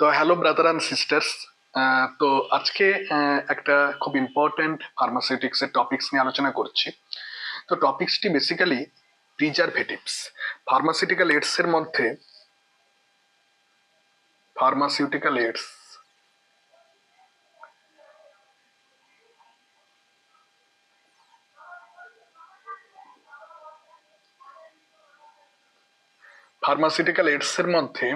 তো hello brother and sisters. তো আজকে একটা খুব ইম্পর্টেন্ট ফার্মাসিউটিক্স এর টপিকস নিয়ে আলোচনা করছি। তো টপিকসটি বেসিক্যালি প্রিজারভেটিভস। ফার্মাসিউটিক্যাল এডস এর মধ্যে ফার্মাসিউটিক্যাল এডস ফার্মাসিউটিক্যাল এডস এর মধ্যে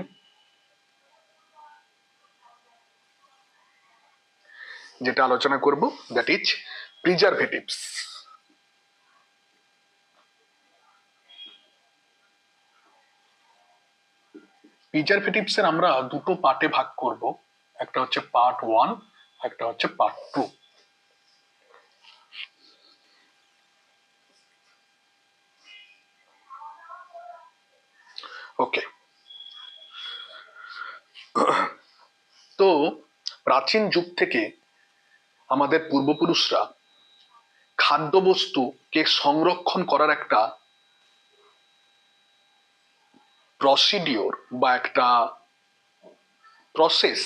যেটা আলোচনা করব দ্যাট ইজ প্রিজারভেটিভস। প্রিজারভেটিভস এর আমরা দুটো পার্টে ভাগ করব, একটা হচ্ছে পার্ট 1, একটা হচ্ছে পার্ট 2। ওকে, তো প্রাচীন যুগ থেকে আমাদের পূর্বপুরুষরা খাদ্যবস্তুকে সংরক্ষণ করার একটা প্রসিডিওর বা একটা প্রসেস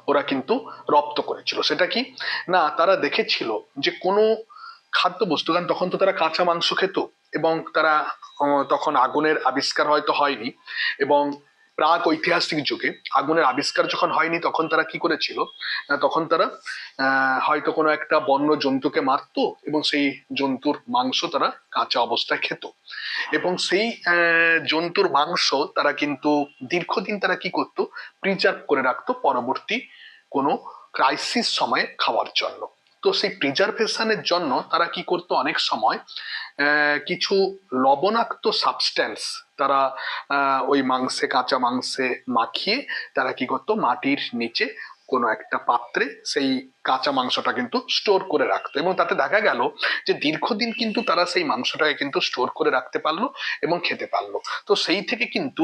ওরা কিন্তু রপ্ত করেছিল। সেটা কি না, তারা দেখেছিল যে কোনো খাদ্যবস্তু, কারণ তখন তো তারা কাঁচা মাংস খেত এবং তারা তখন আগুনের আবিষ্কার হয়তো হয়নি, এবং প্রাক ঐতিহাসিক যুগে আগুনের আবিষ্কার যখন হয়নি তখন তারা কি করেছিল, তখন তারা হয়তো কোনো একটা বন্য জন্তুকে মারতো এবং সেই জন্তুর মাংস তারা কাঁচা অবস্থায় খেত, এবং সেই জন্তুর মাংস তারা কিন্তু দীর্ঘদিন তারা কি করতো, প্রিজার্ভ করে রাখতো পরবর্তী কোনো ক্রাইসিস সময়ে খাওয়ার জন্য। তো সেই প্রিজার্ভেশনের জন্য তারা কি করতো, অনেক সময় কিছু লবণাক্ত সাবস্ট্যান্স তারা ওই মাংসে, কাঁচা মাংসে মাখিয়ে তারা কি করতো, মাটির নিচে কোনো একটা পাত্রে সেই কাঁচা মাংসটা কিন্তু স্টোর করে রাখতো, এবং তাতে দেখা গেল যে দীর্ঘদিন কিন্তু তারা সেই মাংসটাকে কিন্তু স্টোর করে রাখতে পারলো এবং খেতে পারলো। তো সেই থেকে কিন্তু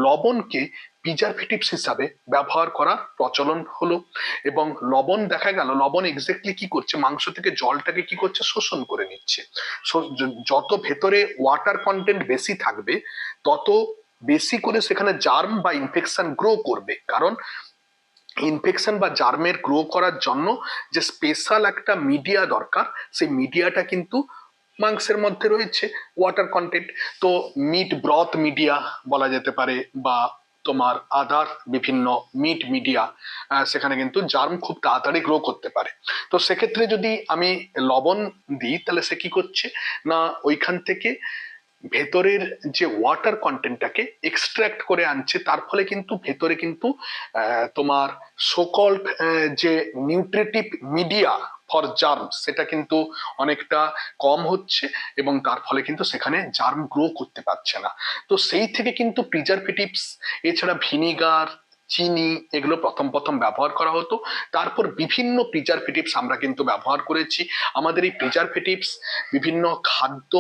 লবণকে প্রিজারভেটিভস হিসাবে ব্যবহার করা প্রচলন হলো, এবং লবণ দেখা গেল, লবণ এক্স্যাক্টলি কি করছে, মাংস থেকে জলটাকে কি করছে, শোষণ করে নিচ্ছে। যত ভেতরে ওয়াটার কন্টেন্ট বেশি থাকবে তত বেশি করে সেখানে জার্ম বা ইনফেকশন গ্রো করবে, কারণ ইনফেকশন বা জার্মের গ্রো করার জন্য যে স্পেশাল একটা মিডিয়া দরকার, সেই মিডিয়াটা কিন্তু মাংসের মধ্যে রয়েছে, ওয়াটার কন্টেন্ট। তো মিট ব্রথ মিডিয়া বলা যেতে পারে, বা তোমার আদার বিভিন্ন মিট মিডিয়া, সেখানে কিন্তু জার্ম খুব তাড়াতাড়ি গ্রো করতে পারে। তো সেক্ষেত্রে যদি আমি লবণ দিই তাহলে সে কি করছে না, ওইখান থেকে ভেতরের যে ওয়াটার কন্টেন্টটাকে এক্সট্রাক্ট করে আনছে, তার ফলে কিন্তু ভেতরে কিন্তু তোমার সোকল্ড যে নিউট্রিটিভ মিডিয়া ফর জার্ম সেটা কিন্তু অনেকটা কম হচ্ছে, এবং তার ফলে কিন্তু সেখানে জার্ম গ্রো করতে পারছে না। তো সেই থেকে কিন্তু প্রিজারভেটিভস, এছাড়া ভিনিগার, চিনি, এগুলো প্রথম প্রথম ব্যবহার করা হতো। তারপর বিভিন্ন প্রিজারভেটিভস আমরা কিন্তু ব্যবহার করেছি। আমাদের এই প্রিজারভেটিভস বিভিন্ন খাদ্য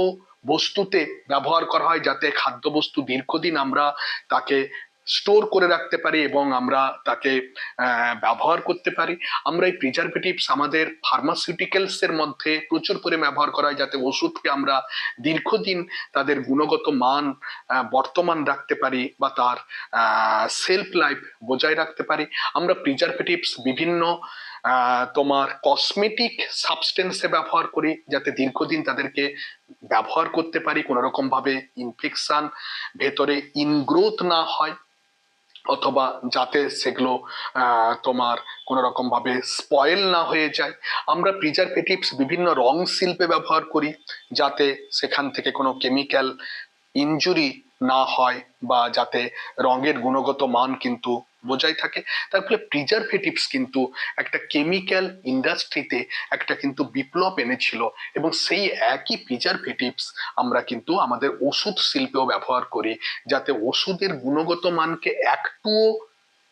বস্তুতে ব্যবহার করা হয়, যাতে খাদ্যবস্তু দীর্ঘদিন আমরা তাকে স্টোর করে রাখতে পারি এবং আমরা তাকে ব্যবহার করতে পারি। আমরা এই প্রিজারভেটিভস আমাদের ফার্মাসিউটিক্যালস এর মধ্যে প্রচুর করে ব্যবহার করা হয়, যাতে ওষুধকে আমরা দীর্ঘদিন তাদের গুণগত মান বর্তমান রাখতে পারি বা তার সেলফ লাইফ বজায় রাখতে পারি। আমরা প্রিজারভেটিভস বিভিন্ন তোমার কসমেটিক সাবস্টেন্সে ব্যবহার করি, যাতে দীর্ঘদিন তাদেরকে ব্যবহার করতে পারি, কোনো রকম ভাবে ইনফেকশন ভেতরে ইনগ্রোথ না হয়, অথবা যাতে সেগুলো তোমার কোনো রকম ভাবে স্পয়েল না হয়ে যায়। আমরা প্রিজারভেটিভস বিভিন্ন রং শিল্পে ব্যবহার করি, যাতে সেখান থেকে কোনো কেমিক্যাল ইনজুরি না হয় বা যাতে রঙের গুণগত মান কিন্তু বজায় থাকে। তার ফলে প্রিজারভেটিভস কিন্তু একটা কেমিক্যাল ইন্ডাস্ট্রিতে একটা কিন্তু বিপ্লব এনেছিল, এবং সেই একই প্রিজারভেটিভস আমরা কিন্তু আমাদের ওষুধ শিল্পেও ব্যবহার করি, যাতে ওষুধের গুণগত মানকে একটুও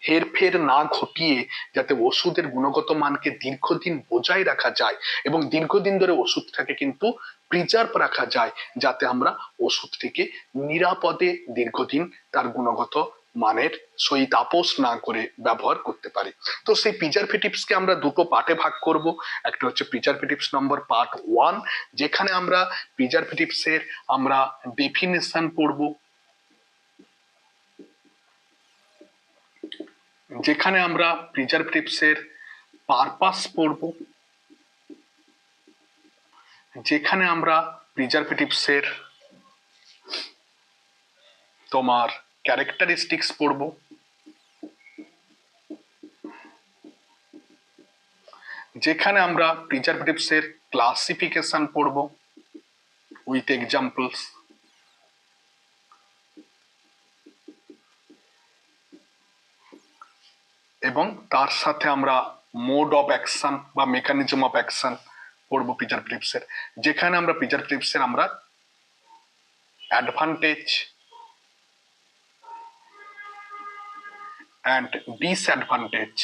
হেরফের না ঘটিয়ে যাতে ওষুধের গুণগত মানকে দীর্ঘদিন বজায় রাখা যায়, এবং দীর্ঘদিন ধরে ওষুধটাকে কিন্তু প্রিজার্ভ রাখা যায়, যাতে আমরা ওষুধটিকে নিরাপদে দীর্ঘদিন তার গুণগত মানের সহিত আপোষ না করে ব্যবহার করতে পারি। তো সেই প্রিজারভেটিভসকে আমরা দুটো পার্টে ভাগ করব। একটা হচ্ছে প্রিজারভেটিভস নম্বর পার্ট 1, যেখানে আমরা প্রিজারভেটিভস এর আমরা ডেফিনেশন পড়ব, যেখানে আমরা প্রিজারভেটিভসের পারপাস পড়ব, যেখানে আমরা প্রিজারভেটিভসের তোমার ক্যারেক্টারিস্টিক্স পড়ব, যেখানে আমরা প্রিজারভেটিভসের ক্লাসিফিকেশন পড়ব উইথ এক্সাম্পলস, এবং তার সাথে আমরা মোড অফ অ্যাকশন বা মেকানিজম অফ অ্যাকশন পড়ব প্রিজারভেটিভসের, যেখানে আমরা প্রিজারভেটিভসের আমরা অ্যাডভান্টেজ অ্যান্ড ডিসঅ্যাডভান্টেজ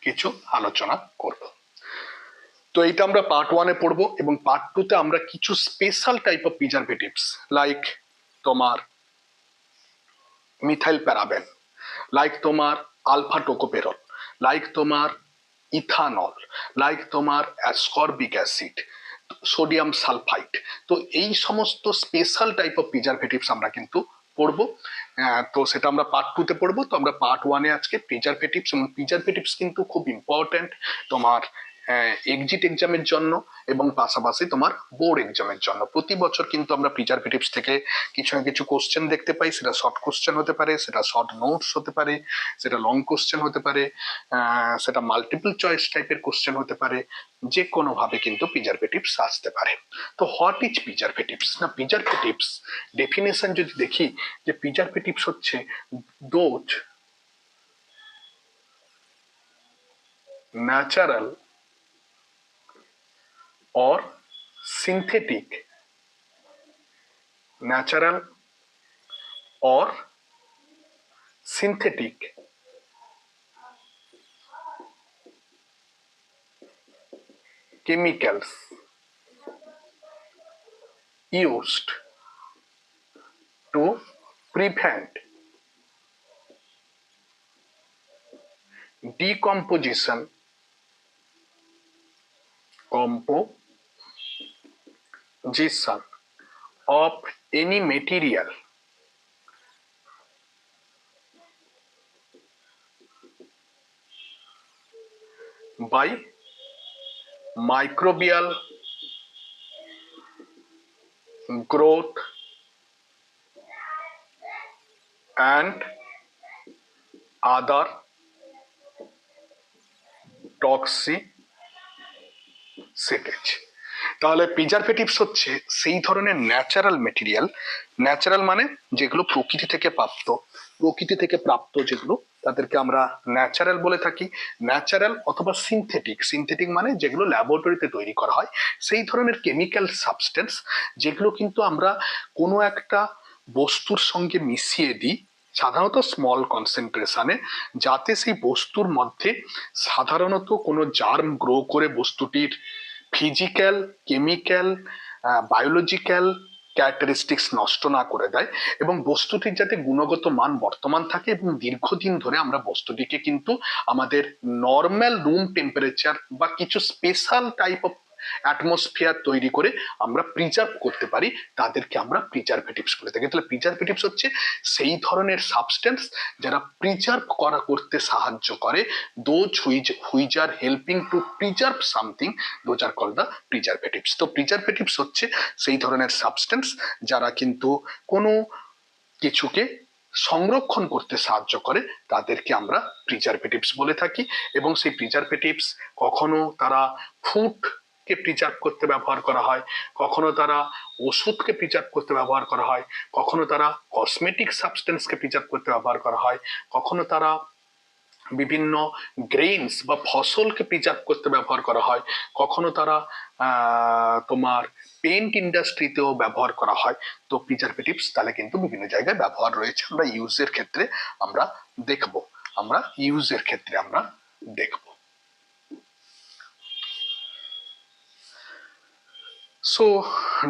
কিছু আলোচনা করব। তো এইটা আমরা পার্ট 1-এ পড়বো, এবং পার্ট 2-তে আমরা কিছু special type of preservatives like তোমার মিথাইল প্যারাবেন, লাইক তোমার আলফা টোকোপেরল, লাইক তোমার ইথানল, লাইক তোমার অ্যাসকর্বিক অ্যাসিড, সোডিয়াম সালফাইড। তো এই সমস্ত স্পেশাল টাইপ অফ প্রিজারভেটিভস আমরা কিন্তু পড়বো। তো সেটা আমরা পার্ট 2-তে পড়বো। তো আমরা পার্ট 1-এ আজকে প্রিজারভেটিভস, এবং প্রিজারভেটিভস কিন্তু খুব ইম্পর্টেন্ট তোমার এক্সিট এক্সামের জন্য এবং পাশাপাশি তোমার বোর্ড এক্সামের জন্য। প্রতি বছর কিন্তু আমরা প্রিজারভেটিভস থেকে কিছু না কিছু কোশ্চেন দেখতে পাই, সেটা শর্ট কোশ্চেন হতে পারে, সেটা শর্ট নোটস হতে পারে, সেটা লং কোশ্চেন হতে পারে, সেটা মাল্টিপল চয়েস টাইপের কোশ্চেন হতে পারে, যে কোনো ভাবে কিন্তু প্রিজারভেটিভস আসতে পারে। তো হোয়াট ইজ প্রিজারভেটিভস? না, প্রিজারভেটিভস ডেফিনেশন যদি দেখি, যে প্রিজারভেটিভস হচ্ছে those natural or synthetic, natural or synthetic chemicals used to prevent decomposition of any material by microbial growth and other toxicity। তাহলে প্রিজারভেটিভস হচ্ছে সেই ধরনের ন্যাচারাল মেটেরিয়াল, ন্যাচারাল মানে যেগুলো প্রকৃতি থেকে প্রাপ্ত যেগুলো, তাদেরকে আমরা ন্যাচারাল বলে থাকি। ন্যাচারাল অথবা সিনথেটিক, সিনথেটিক মানে যেগুলো ল্যাবরেটরিতে তৈরি করা হয়, সেই ধরনের কেমিক্যাল সাবস্টেন্স যেগুলো কিন্তু আমরা কোনো একটা বস্তুর সঙ্গে মিশিয়ে দিই, সাধারণত স্মল কনসেন্ট্রেশনে, যাতে সেই বস্তুর মধ্যে সাধারণত কোনো জার্ম গ্রো করে বস্তুটির ফিজিক্যাল, কেমিক্যাল, বায়োলজিক্যাল ক্যারেক্টারিস্টিক্স নষ্ট না করে দেয়, এবং বস্তুটির যাতে গুণগত মান বর্তমান থাকে, এবং দীর্ঘদিন ধরে আমরা বস্তুটিকে কিন্তু আমাদের নর্মাল রুম টেম্পারেচার বা কিছু স্পেশাল টাইপ অফ অ্যাটমসফিয়ার তৈরি করে আমরা প্রিজার্ভ করতে পারি, তাদেরকে আমরা প্রিজারভেটিভস বলে থাকি। তাহলে প্রিজারভেটিভস হচ্ছে সেই ধরনের সাবস্টেন্স যারা প্রিজার্ভ করতে সাহায্য করে, those which are helping to preserve something, those are called the preservatives. তো প্রিজারভেটিভস হচ্ছে সেই ধরনের সাবস্টেন্স যারা কিন্তু কোনো কিছুকে সংরক্ষণ করতে সাহায্য করে, তাদেরকে আমরা প্রিজারভেটিভস বলে থাকি। এবং সেই প্রিজারভেটিভস কখনো তারা ফুড কে প্রিজার্ভ করতে ব্যবহার করা হয়, কখনো তারা ওষুধকে প্রিজার্ভ করতে ব্যবহার করা হয়, কখনো তারা কসমেটিক সাবস্টেন্সকে প্রিজার্ভ করতে ব্যবহার করা হয়, কখনো তারা বিভিন্ন গ্রেইনস বা ফসলকে প্রিজার্ভ করতে ব্যবহার করা হয়, কখনো তারা তোমার পেইন্ট ইন্ডাস্ট্রিতেও ব্যবহার করা হয়। তো প্রিজারভেটিভস তাহলে কিন্তু বিভিন্ন জায়গায় ব্যবহার রয়েছে, আমরা ইউজের ক্ষেত্রে আমরা দেখব। সো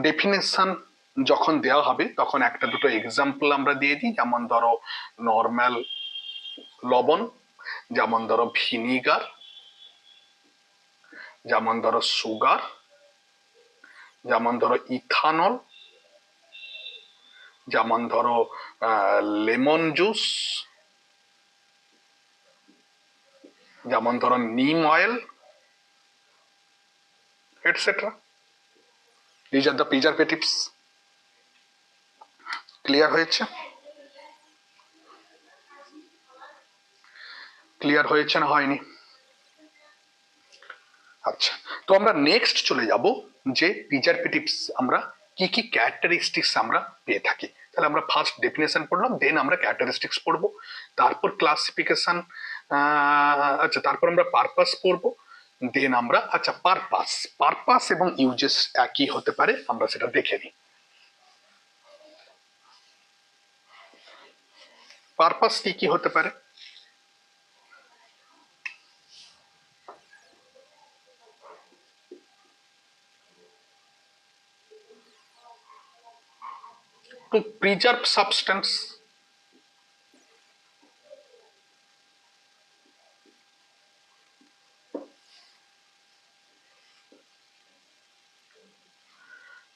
ডেফিনেশন যখন দেওয়া হবে তখন একটা দুটো এক্সাম্পল আমরা দিয়ে দিই, যেমন ধরো নর্মাল লবণ, যেমন ধরো ভিনিগার, যেমন ধরো সুগার, যেমন ধরো ইথানল, যেমন ধরো লেমন জুস, যেমন ধরো নিম oil, etcetera. These are the preservatives. Clear হয়েছে? ক্লিয়ার হয়েছে না হয়নি? আচ্ছা, তো আমরা নেক্সট চলে যাব যে প্রিজারভেটিভস আমরা কি কি ক্যারেক্টারিস্টিক্স আমরা পেয়ে থাকি। তাহলে আমরা ফার্স্ট ডেফিনেশন পড়লাম, দেন আমরা ক্যারেক্টারিস্টিক্স পড়বো, তারপর ক্লাসিফিকেশন, আচ্ছা তারপর আমরা পারপাস পড়বো, দেন আমরা আচ্ছা পারপাস এবং ইউজেস একই হতে পারে, আমরা সেটা দেখে নিই। পারপাস কি কি হতে পারে? Two preserve substance,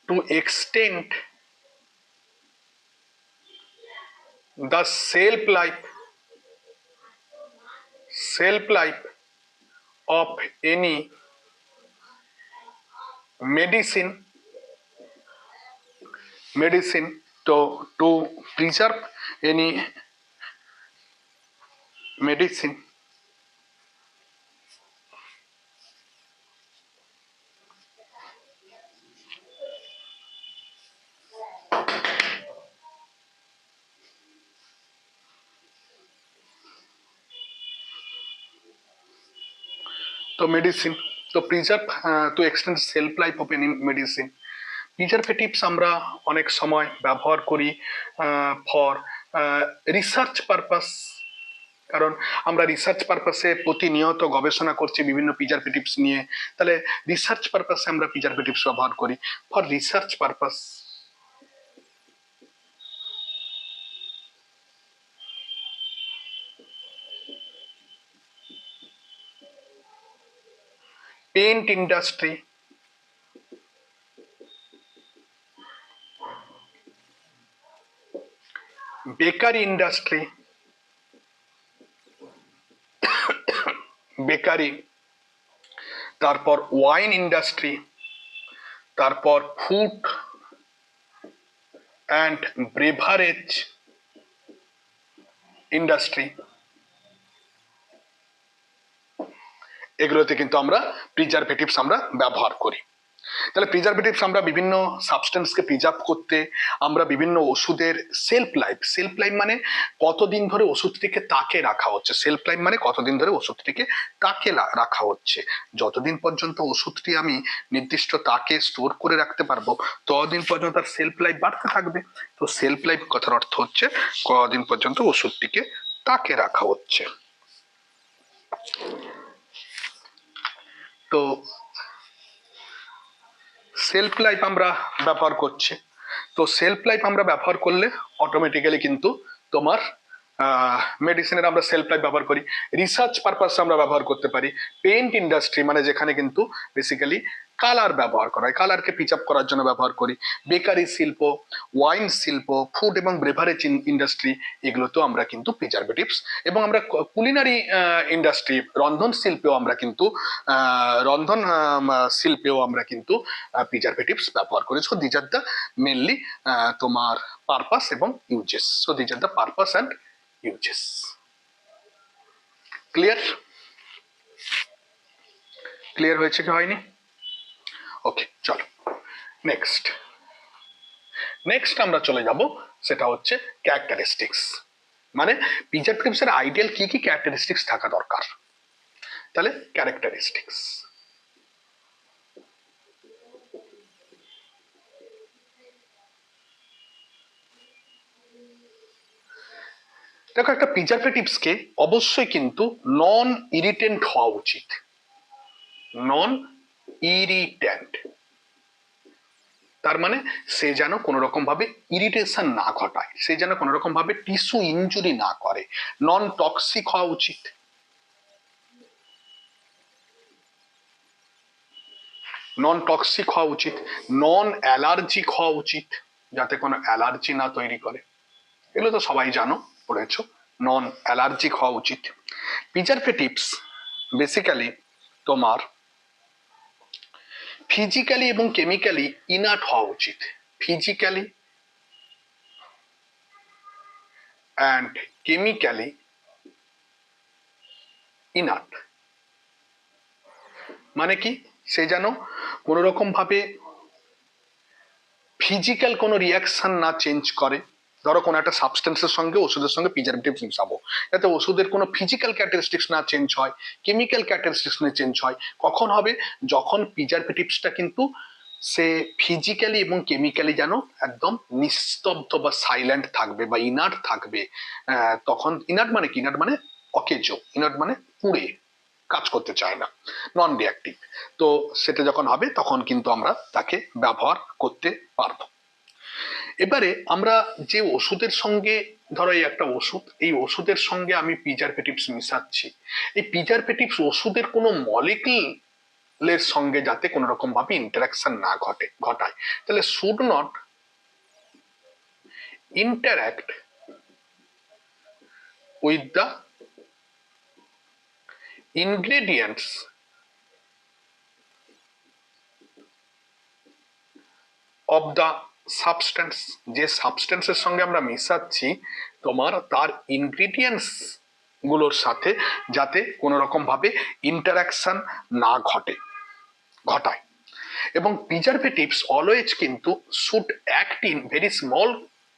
to extend the shelf life of any medicine to preserve any medicine তো মেডিসিন তো preserve to extend self life of any medicine. Preservatives আমরা অনেক সময় ব্যবহার করি ফর রিসার্চ পারপাস, কারণ আমরা রিসার্চ পারপাসে প্রতিনিয়ত গবেষণা করছি বিভিন্ন প্রিজারভেটিভস নিয়ে, তাহলে রিসার্চ পারপাসে আমরা প্রিজারভেটিভস ব্যবহার করি for research purpose. Paint industry, bakery industry, bakery, তারপর ওয়াইন ইন্ডাস্ট্রি, তারপর ফুড অ্যান্ড ব্রেভারেজ ইন্ডাস্ট্রি, এগুলোতে কিন্তু আমরা প্রিজারভেটিভস আমরা ব্যবহার করি। তাহলে প্রিজারভেটিভস আমরা বিভিন্ন সাবস্টেন্সকে প্রিজার্ভ করতে, আমরা বিভিন্ন ওষুধের সেলফ লাইফ মানে কতদিন ধরে ওষুধটিকে তাকে রাখা হচ্ছে, সেলফ লাইফ মানে কতদিন ধরে ওষুধটিকে তাকে রাখা হচ্ছে, যতদিন পর্যন্ত ওষুধটি আমি নির্দিষ্ট তাকে স্টোর করে রাখতে পারবো ততদিন পর্যন্ত তার সেলফ লাইফ বাড়তে থাকবে। তো সেলফ লাইফ কথার অর্থ হচ্ছে কতদিন পর্যন্ত ওষুধটিকে তাকে রাখা হচ্ছে। তো সেলফ লাইফ আমরা ব্যবহার করছি, তো সেলফ লাইফ আমরা ব্যবহার করলে অটোমেটিক্যালি কিন্তু তোমার মেডিসিনের আমরা সেলফ লাইফ ব্যবহার করি, রিসার্চ পারপাস আমরা ব্যবহার করতে পারি, পেইন্ট ইন্ডাস্ট্রি মানে যেখানে কিন্তু বেসিক্যালি কালার ব্যবহার করা হয়, কালারকে পিচআপ করার জন্য ব্যবহার করি, বেকারি শিল্প, ওয়াইন শিল্প, ফুড এবং ব্রেভারেজ ইন্ডাস্ট্রি, এগুলোতেও আমরা কিন্তু প্রিজারভেটিভস, এবং আমরা কুলিনারি ইন্ডাস্ট্রি রন্ধন শিল্পেও আমরা কিন্তু প্রিজারভেটিভস ব্যবহার করি। So these are the mainly তোমার পারপাস এবং uses. So these are the purpose and uses. Clear? Clear হয়েছে কি হয়নি? ওকে, চলো নেক্সট আমরা চলে যাব, সেটা হচ্ছে ক্যারেক্টারিস্টিক্স, মানে প্রিজারভেটিভস এর আইডিয়াল কি কি ক্যারেক্টারিস্টিক্স থাকা দরকার। তাহলে ক্যারেক্টারিস্টিক্স, দেখো একটা প্রিজারভেটিভসকে অবশ্যই কিন্তু নন ইরিটেন্ট হওয়া উচিত, নন ইরিট্যান্ট, তার মানে সে যেন কোনো রকম ভাবে ইরিটেশন না ঘটায়, সে যেন কোনো রকম ভাবে টিস্যু ইনজুরি না করে, নন টক্সিক হওয়া উচিত, নন টক্সিক হওয়া উচিত, নন অ্যালার্জিক হওয়া উচিত, যাতে কোনো অ্যালার্জি না তৈরি করে। এগুলো তো সবাই জানো, পড়েছো। নন অ্যালার্জিক হওয়া উচিত। প্রিজারভেটিভস বেসিক্যালি তোমার ফিজিক্যালি এবং কেমিক্যালি ইনার্ট হওয়া উচিত। ফিজিক্যালি অ্যান্ড কেমিক্যালি ইনার্ট মানে কি, সে যেন কোনো রকম ভাবে ফিজিক্যাল কোনো রিয়াকশন না চেঞ্জ করে। ধরো কোনো একটা সাবস্টেন্সের সঙ্গে ওষুধের সঙ্গে প্রিজারভেটিভ মিশাবো, যাতে ওষুধের কোনো ফিজিক্যাল ক্যারেক্টারিস্টিক্স না চেঞ্জ হয়, কেমিক্যাল ক্যারেক্টারিস্টিক্স না চেঞ্জ হয়। কখন হবে? যখন প্রিজারভেটিভসটা কিন্তু সে ফিজিক্যালি এবং কেমিক্যালি যেন একদম নিস্তব্ধ বা সাইলেন্ট থাকবে বা ইনার্ট থাকবে। তখন ইনার্ট মানে কি? ইনার্ট মানে অকেজ, ইনার্ট মানে পুড়ে কাজ করতে চায় না, নন রিয়াক্টিভ। তো সেটা যখন হবে তখন কিন্তু আমরা তাকে ব্যবহার করতে পারবো। এবারে আমরা যে ওষুধের সঙ্গে, ধরো এই একটা ওষুধ, এই ওষুধের সঙ্গে আমি প্রিজারভেটিভস মিশাচ্ছি, এই প্রিজারভেটিভস ওষুধের কোনো মলিকিউলের সঙ্গে যাতে কোনো রকম ভাবে ইন্টারাকশন না ঘটায়, তাহলে should not interact with the ingredients of the substance. যে সাবস্টেন্সের সঙ্গে আমরা মিশাচ্ছি তোমার, তার ইনগ্রিডিয়েন্টস গুলোর সাথে যাতে কোনো রকম ভাবে ইন্টারাকশন না ঘটায়। এবং প্রিজারভেটিভস অলওয়েজ কিন্তু should act in very small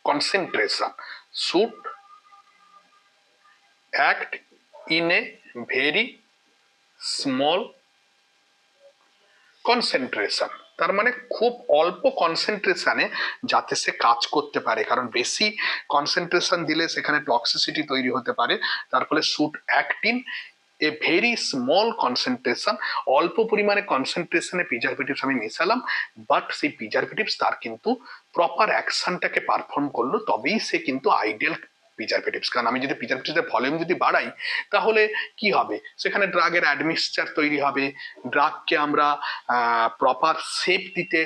concentration, should act in a very small concentration. তার মানে খুব অল্প কনসেন্ট্রেশনে যাতে সে কাজ করতে পারে, কারণ বেশি কনসেন্ট্রেশন দিলে সেখানে টক্সিসিটি তৈরি হতে পারে। তার ফলে should act in a very small concentration. অল্প পরিমাণে কনসেন্ট্রেশনে প্রিজারভেটিভস আমি মেশালাম, বাট সেই প্রিজারভেটিভস তার কিন্তু প্রপার অ্যাকশনটাকে পারফর্ম করলো, তবেই সে কিন্তু আইডিয়াল প্রিজারভেটিভস। কারণ আমি যদি প্রিজারভেটিভসের ভলিউম যদি বাড়াই, তাহলে কি হবে? সেখানে ড্রাগের অ্যাডমিক্সচার তৈরি হবে, ড্রাগকে আমরা প্রপার শেপ দিতে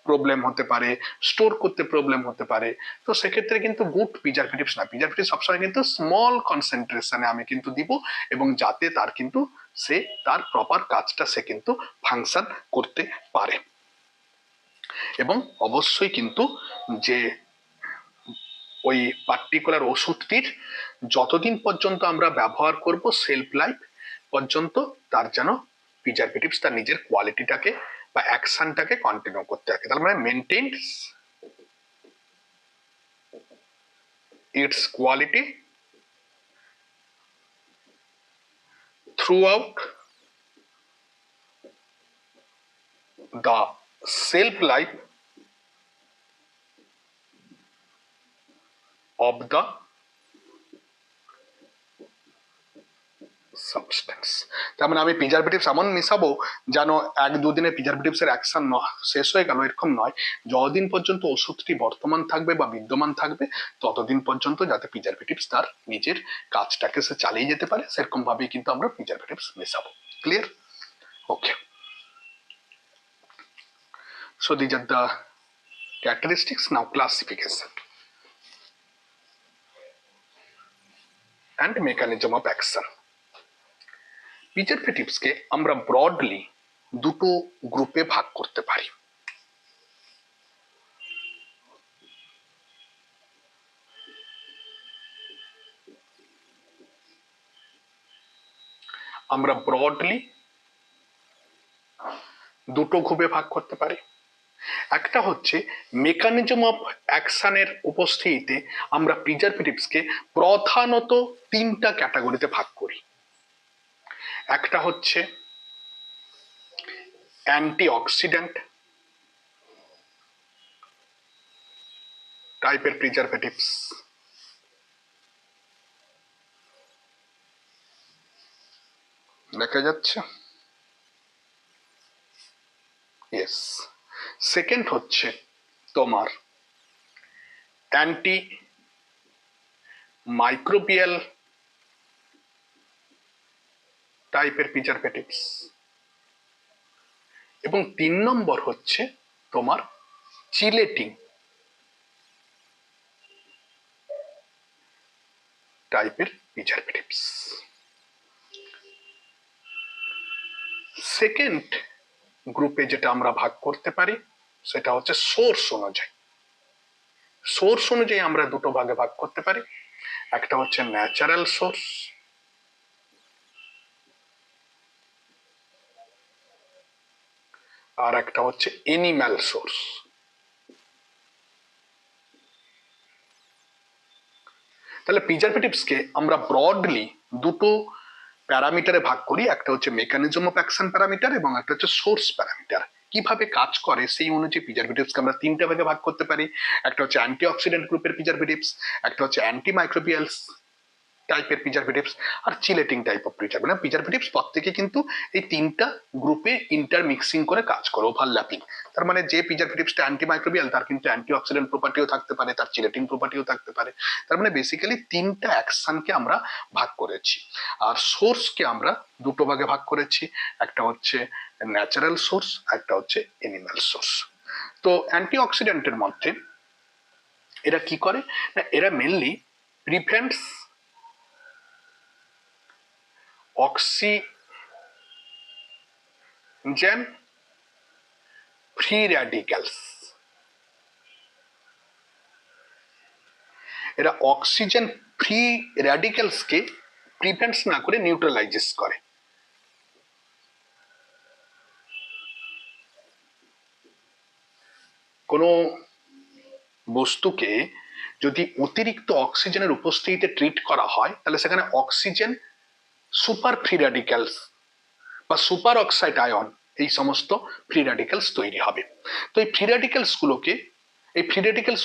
প্রবলেম হতে পারে, স্টোর করতে প্রবলেম হতে পারে। তো সেক্ষেত্রে কিন্তু গুড প্রিজারভেটিভস না, প্রিজারভেটিভ সবসময় কিন্তু স্মল কনসেন্ট্রেশনে আমি কিন্তু দিব, এবং যাতে তার কিন্তু সে তার প্রপার কাজটা সে কিন্তু ফাংশন করতে পারে। এবং অবশ্যই কিন্তু যে ওই পার্টিকুলার ওষুধটির যতদিন পর্যন্ত আমরা ব্যবহার করব, সেলফ লাইফ পর্যন্ত তার যেন প্রিজারভেটিভস তার নিজের কোয়ালিটিটাকে বা অ্যাকশনটাকে কন্টিনিউ করতে থাকে। তার মানে maintains its quality throughout the shelf life of the substance. তার মানে আমি প্রিজারভেটিভস এমন মিশাবো যেন এক দুদিনে প্রিজারভেটিভস এর অ্যাকশন শেষ হয়ে গেল, এরকম নয়। যতদিন পর্যন্ত ওষুধটি বর্তমান থাকবে বা বিদ্যমান থাকবে, ততদিন পর্যন্ত যাতে প্রিজারভেটিভস তার নিজের কাজটাকে সে চালিয়ে যেতে পারে, সেরকম ভাবেই কিন্তু আমরা প্রিজারভেটিভস মেশাবো। Clear? Okay. So these are the characteristics. Now classification and mechanism of action. প্রিজারভেটিভসকে আমরা ব্রডলি দুটো গ্রুপে ভাগ করতে পারি। আমরা ব্রডলি দুটো গ্রুপে ভাগ করতে পারি। একটা হচ্ছে মেকানিজম অফ অ্যাকশনের উপস্থিতিতে আমরা প্রিজারভেটিভসকে প্রধানত তিনটা ক্যাটাগরিতে ভাগ করি। একটা হচ্ছে অ্যান্টিঅক্সিডেন্ট টাইপের প্রিজারভেটিভস, দেখা যাচ্ছে? ইয়েস। সেকেন্ড হচ্ছে তোমার অ্যান্টি মাইক্রোবিয়াল টাইপের প্রিজারভেটিভস, এবং 3 নম্বর হচ্ছে তোমার চিলেটিং টাইপের প্রিজারভেটিভস। সেকেন্ড গ্রুপে যেটা আমরা ভাগ করতে পারি সেটা হচ্ছে সোর্স অনুযায়ী। সোর্স অনুযায়ী আমরা দুটো ভাগে ভাগ করতে পারি, একটা হচ্ছে ন্যাচারাল সোর্স, আর একটা হচ্ছে এনিম্যাল সোর্স। তাহলে প্রিজারভেটিভসকে আমরা ব্রডলি দুটো প্যারামিটারে ভাগ করি, একটা হচ্ছে মেকানিজম অফ অ্যাকশন প্যারামিটার এবং একটা হচ্ছে সোর্স প্যারামিটার। কিভাবে কাজ করে সেই অনুযায়ী প্রিজারভেটিভসকে আমরা তিনটা ভাগে ভাগ করতে পারি। একটা হচ্ছে অ্যান্টিঅক্সিডেন্ট গ্রুপের প্রিজারভেটিভস, একটা হচ্ছে অ্যান্টি মাইক্রোবিয়ালস টাইপের প্রিজারভেটিভস, আর chelating type of preservative. Preservatives প্রত্যেকে কিন্তু এই তিনটা গ্রুপে ইন্টারমিক্সিং করে কাজ করে, ওভারল্যাপিং। তার মানে যে প্রিজারভেটিভসটা অ্যান্টি মাইক্রোবিয়াল তার কিন্তু অ্যান্টিঅক্সিডেন্ট প্রপার্টিও থাকতে পারে, তার চিলেটিং প্রপার্টিও থাকতে পারে। তার মানে বেসিক্যালি তিনটা অ্যাকশনকে আমরা ভাগ করেছি। আর সোর্সকে আমরা দুটো ভাগে ভাগ করেছি, একটা হচ্ছে ন্যাচারাল সোর্স, একটা হচ্ছে এনিম্যাল সোর্স। তো অ্যান্টিঅক্সিডেন্টের মধ্যে এরা কি করে না, এরা mainly prevents oxygen free radicals. এরা অক্সিজেন ফ্রি র্যাডিক্যালসকে প্রিভেন্টস না করে নিউট্রালাইজেস করে। কোনো বস্তুকে যদি অতিরিক্ত অক্সিজেনের উপস্থিতিতে ট্রিট করা হয় তাহলে সেখানে অক্সিজেন সুপার ফ্রি র্যাডিক্যালস বা সুপার অক্সাইড আয়ন এই সমস্ত ফ্রি র্যাডিক্যালস তৈরি হবে। তো এই ফ্রি র্যাডিক্যালস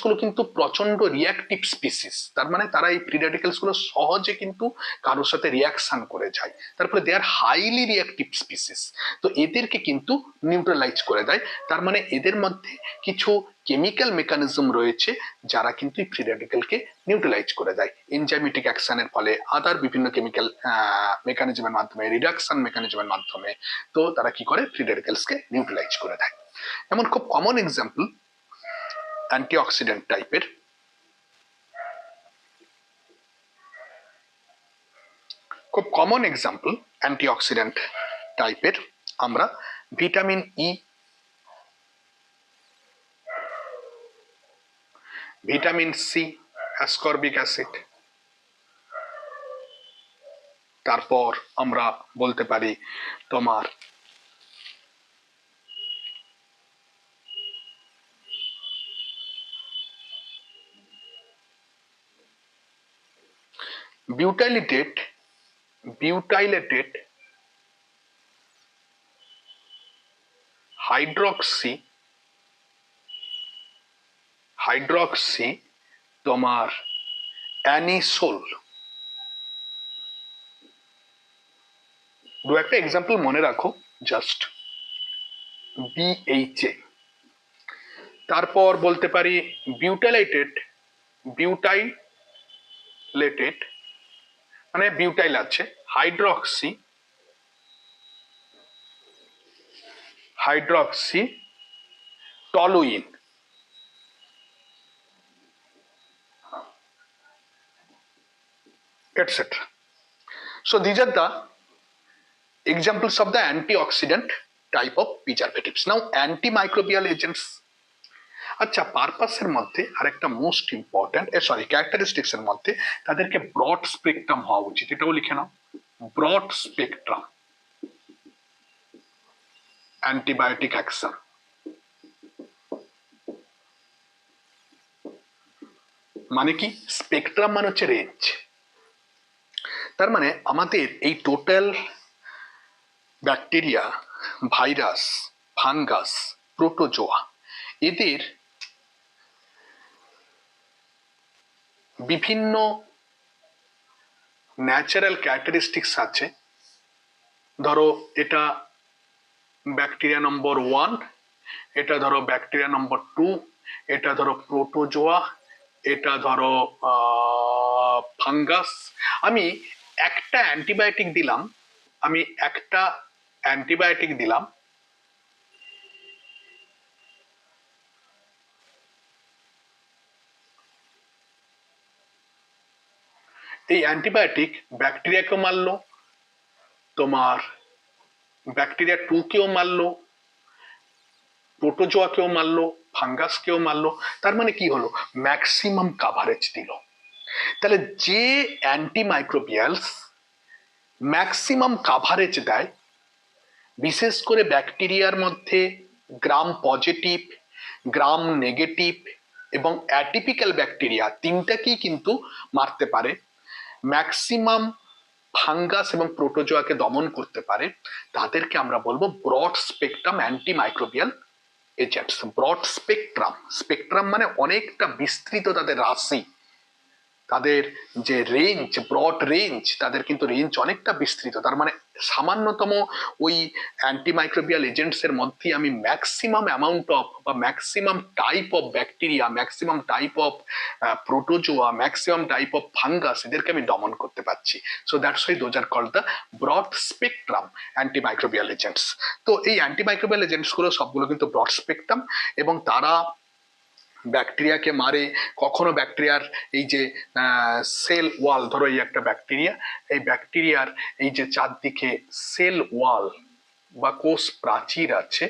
গুলো কিন্তু প্রচন্ড রিয়াক্টিভ স্পিসিস। তার মানে তারা এই ফ্রি র্যাডিক্যালস গুলো সহজে কিন্তু কারোর সাথে রিয়াকশন করে যায়, তারপরে দে আর হাইলি রিয়াক্টিভ স্পিসিস। তো এদেরকে কিন্তু নিউট্রালাইজ করে দেয়। তার মানে এদের মধ্যে কিছু কেমিক্যাল মেকানিজম রয়েছে যারা কিন্তু এই ফ্রি র্যাডিক্যালকে নিউট্রালাইজ করে দেয় এনজাইমেটিক অ্যাকশনের ফলে, আদার বিভিন্ন কেমিক্যাল মেকানিজমের মাধ্যমে, রিডাকশন মেকানিজমের মাধ্যমে। তো তারা কি করে, ফ্রি র্যাডিক্যালসকে নিউট্রালাইজ করে দেয়। এমন খুব কমন এক্সাম্পল অ্যান্টিঅক্সিডেন্ট টাইপের, খুব কমন এক্সাম্পল অ্যান্টিঅক্সিডেন্ট টাইপের আমরা vitamin E, vitamin C, ascorbic acid, তারপর আমরা বলতে পারি তোমার বিউটাইলেটেড হাইড্রক্সি তোমার অ্যানিসোল। দু একটা এক্সাম্পল মনে রাখো জাস্ট, বিএইচএ। তারপর বলতে পারি বিউটাইলেটেড মানে বিউটাইল আছে, hydroxy toluene. etc. So these are the examples of the antioxidant type of preservatives. Now antimicrobial agents, আচ্ছা পারপাসের মধ্যে আরেকটা মোস্ট ইম্পর্টেন্ট ক্যারেক্টারিস্টিক্স এর মধ্যে তাদেরকে ব্রড স্পেকট্রাম হওয়া উচিত, এটাও লিখে নাও। Broad spectrum antibiotic action. মানে কি, স্পেকট্রাম মানে হচ্ছে রেঞ্জ। তার মানে আমাদের এই total bacteria, virus, fungus, protozoa, এদের বিভিন্ন ন্যাচারাল ক্যারেক্টারিস্টিক্স আছে। ধরো এটা ব্যাকটেরিয়া নম্বর 1, এটা ধরো ব্যাকটেরিয়া নম্বর 2, এটা ধরো প্রোটোজোয়া, এটা ধরো ফাঙ্গাস। আমি একটা অ্যান্টিবায়োটিক দিলাম, এই অ্যান্টিবায়োটিক ব্যাকটেরিয়াকেও মারলো, তোমার ব্যাকটেরিয়া 2 কেও মারলো, প্রোটোজোয়াকেও মারলো, ফাঙ্গাসকেও মারলো। তার মানে কি হলো, ম্যাক্সিমাম কাভারেজ দিল। তাহলে যে অ্যান্টিমাইক্রোবিয়ালস ম্যাক্সিমাম কাভারেজ দেয়, বিশেষ করে ব্যাকটেরিয়ার মধ্যে গ্রাম পজিটিভ, গ্রাম নেগেটিভ এবং অ্যাটিপিক্যাল ব্যাকটেরিয়া তিনটাকেই কিন্তু মারতে পারে, ম্যাক্সিমাম ফাঙ্গাস এবং প্রোটোজোয়াকে দমন করতে পারে, তাদেরকে আমরা বলবো broad spectrum antimicrobial agents. Broad spectrum, spectrum মানে অনেকটা বিস্তৃত তাদের রাশি, তাদের যে রেঞ্জ, ব্রড রেঞ্জ, তাদের কিন্তু রেঞ্জ অনেকটা বিস্তৃত। তার মানে সামান্যতম ওই অ্যান্টিমাইক্রোবিয়াল এজেন্টস এর মধ্যে আমি ম্যাক্সিমাম অ্যামাউন্ট অফ বা maximum type of bacteria, maximum type of protozoa, maximum type of fungus, এদেরকে আমি দমন করতে পারছি। So that's why those are called the broad spectrum antimicrobial agents. তো এই অ্যান্টিমাইক্রোবিয়াল এজেন্টস গুলো সবগুলো কিন্তু ব্রড স্পেকট্রাম, এবং তারা ব্যাকটেরিয়াকে মারে। কখনো ব্যাকটেরিয়ার এই যে সেল ওয়াল, ধরো এই একটা ব্যাকটেরিয়া, এই ব্যাকটেরিয়ার এই যে চারদিকে সেল ওয়াল বা কোষ প্রাচীর আছে,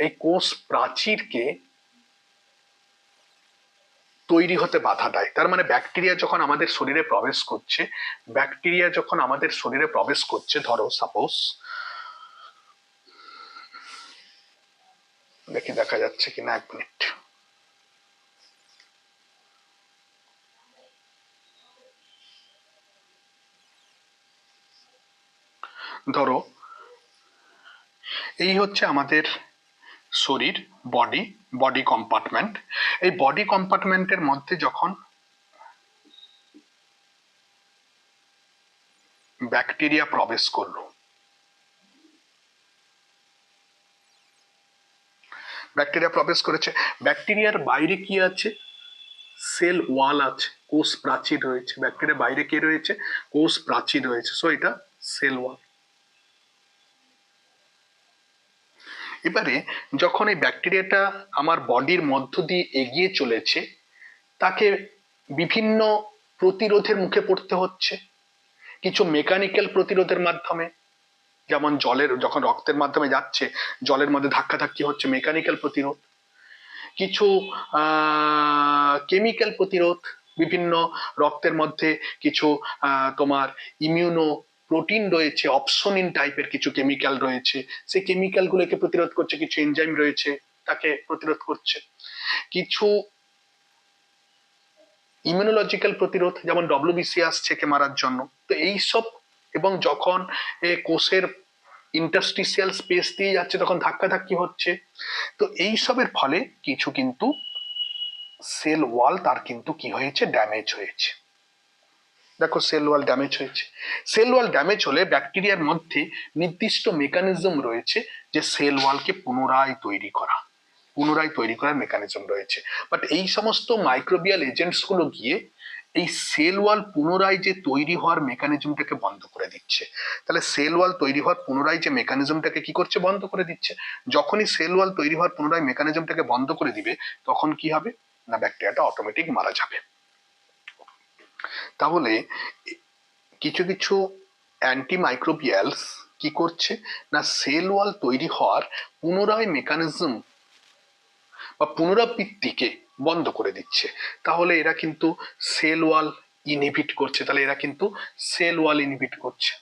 এই কোষ প্রাচীরকে তৈরি হতে বাধা দেয়। তার মানে ব্যাকটেরিয়া যখন আমাদের শরীরে প্রবেশ করছে, ব্যাকটেরিয়া যখন আমাদের শরীরে প্রবেশ করছে, ধরো সাপোজ, দেখি দেখা যাচ্ছে কিনা, 1 মিনিট। ধরো এই হচ্ছে আমাদের শরীর, বডি, বডি কম্পার্টমেন্ট। এই বডি কম্পার্টমেন্টের মধ্যে যখন ব্যাকটেরিয়া প্রবেশ করলো, ব্যাকটেরিয়া প্রবেশ করেছে, ব্যাকটেরিয়ার বাইরে কি আছে, সেল ওয়াল আছে, কোষ প্রাচীর রয়েছে। ব্যাকটেরিয়ার বাইরে কি রয়েছে, কোষ প্রাচীর রয়েছে। সো এটা সেল ওয়াল। এবারে যখন এই ব্যাকটেরিয়াটা আমার বডির মধ্য দিয়ে এগিয়ে চলেছে, তাকে বিভিন্ন প্রতিরোধের মুখে পড়তে হচ্ছে। কিছু মেকানিক্যাল প্রতিরোধের মাধ্যমে, যেমন জলের, যখন রক্তের মাধ্যমে যাচ্ছে, জলের মধ্যে ধাক্কাধাক্কি হচ্ছে, মেকানিক্যাল প্রতিরোধ। কিছু কেমিক্যাল প্রতিরোধ, বিভিন্ন রক্তের মধ্যে কিছু তোমার ইমিউনো প্রোটিন রয়েছে, অপসোনিন টাইপের কিছু কেমিক্যাল রয়েছে, সেই কেমিক্যাল গুলোকে প্রতিরোধ করছে। কিছু এনজাইম রয়েছে, তাকে প্রতিরোধ করছে। কিছু ইমিউনোলজিক্যাল প্রতিরোধ, যেমন ডব্লিউবিসি আসছে কে মারার জন্য। তো এই সব, এবং যখন কোষের ইন্টারস্টিসিয়াল স্পেস দিয়ে যাচ্ছে, তখন ধাক্কাধাক্কি হচ্ছে। তো এই সবের ফলে কিছু কিন্তু সেল ওয়াল তার কিন্তু কি হয়েছে, ড্যামেজ হয়েছে। দেখো সেল ওয়াল ড্যামেজ হয়েছে। সেল ওয়াল ড্যামেজ হলে ব্যাকটেরিয়ার মধ্যে নির্দিষ্ট মেকানিজম রয়েছে যে সেল ওয়ালকে পুনরায় তৈরি করা, পুনরায় তৈরি করার মেকানিজম রয়েছে। বাট এই সমস্ত মাইক্রোবিয়াল এজেন্টস গুলো গিয়ে এই সেল ওয়াল পুনরায় যে তৈরি হওয়ার মেকানিজমটাকে বন্ধ করে দিচ্ছে। তাহলে সেল ওয়াল তৈরি হওয়ার পুনরায় যে মেকানিজমটাকে কি করছে, বন্ধ করে দিচ্ছে। যখনই সেল ওয়াল তৈরি হওয়ার পুনরায় মেকানিজমটাকে বন্ধ করে দিবে, তখন কি হবে না, ব্যাকটেরিয়াটা অটোমেটিক মারা যাবে। তাহলে কিছু কিছু অ্যান্টিমাইক্রোবিয়ালস কি করছে না, সেল ওয়াল তৈরি হওয়ার পুনরায় মেকানিজম বা পুনরাবৃত্তিকে বন্ধ করে দিচ্ছে। তাহলে এরা কিন্তু সেল ওয়াল ইনহিবিট করছে। তাহলে এরা কিন্তু সেল ওয়াল ইনহিবিট করছে,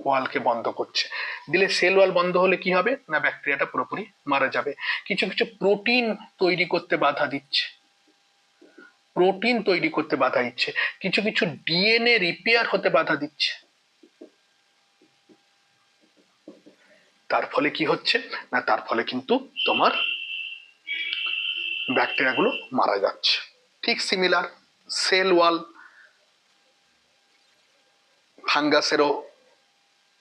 ওয়ালকে বন্ধ করছে। দিলে সেল ওয়াল বন্ধ হলে কি হবে না, ব্যাকটেরিয়াটা পুরোপুরি মারা যাবে। কিছু কিছু প্রোটিন তৈরি করতে বাধা দিচ্ছে, প্রোটিন তৈরি করতে বাধা দিচ্ছে। কিছু কিছু ডিএনএ রিপেয়ার হতে বাধা দিচ্ছে। তার ফলে কি হচ্ছে না, তার ফলে কিন্তু তোমার ব্যাকটেরিয়াগুলো মারা যাচ্ছে। ঠিক সিমিলার, সেল ওয়াল ফাঙ্গাসেরও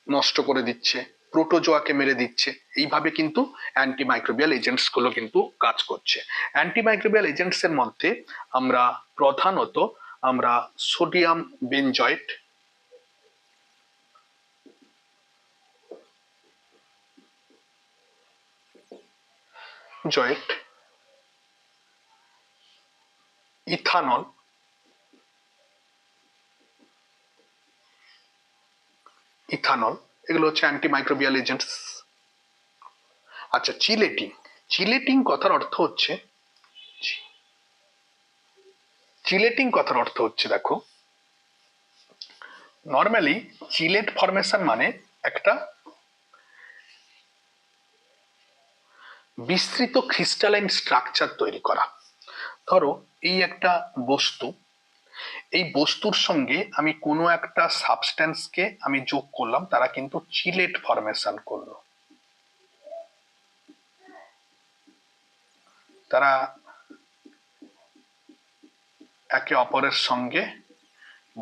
নষ্ট করে দিচ্ছে, প্রোটোজোয়াকে মেরে দিচ্ছে। এইভাবে কিন্তু অ্যান্টিমাইক্রোবিয়াল এজেন্টস গুলো কিন্তু কাজ করছে। অ্যান্টিমাইক্রোবিয়াল এজেন্টস এর মধ্যে আমরা প্রধানত আমরা সোডিয়াম বেনজয়েট, জয়েট, ইথানল, ইথানল, এগুলো হচ্ছে অ্যান্টিমাইক্রোবিয়াল এজেন্টস। আচ্ছা, চিলেটিং। চিলেটিং কথার অর্থ হচ্ছে, চিলেটিং কথার অর্থ হচ্ছে, দেখো নর্মালি চিলেট ফরমেশন মানে একটা বিস্তৃত ক্রিস্টালাইন স্ট্রাকচার তৈরি করা। ধরো এই একটা বস্তু, এই বস্তুর সঙ্গে আমি কোনো একটা সাবস্ট্যান্সকে আমি যোগ করলাম, তারা কিন্তু চিলেট ফরমেশন করলো। তারা একে অপরের সঙ্গে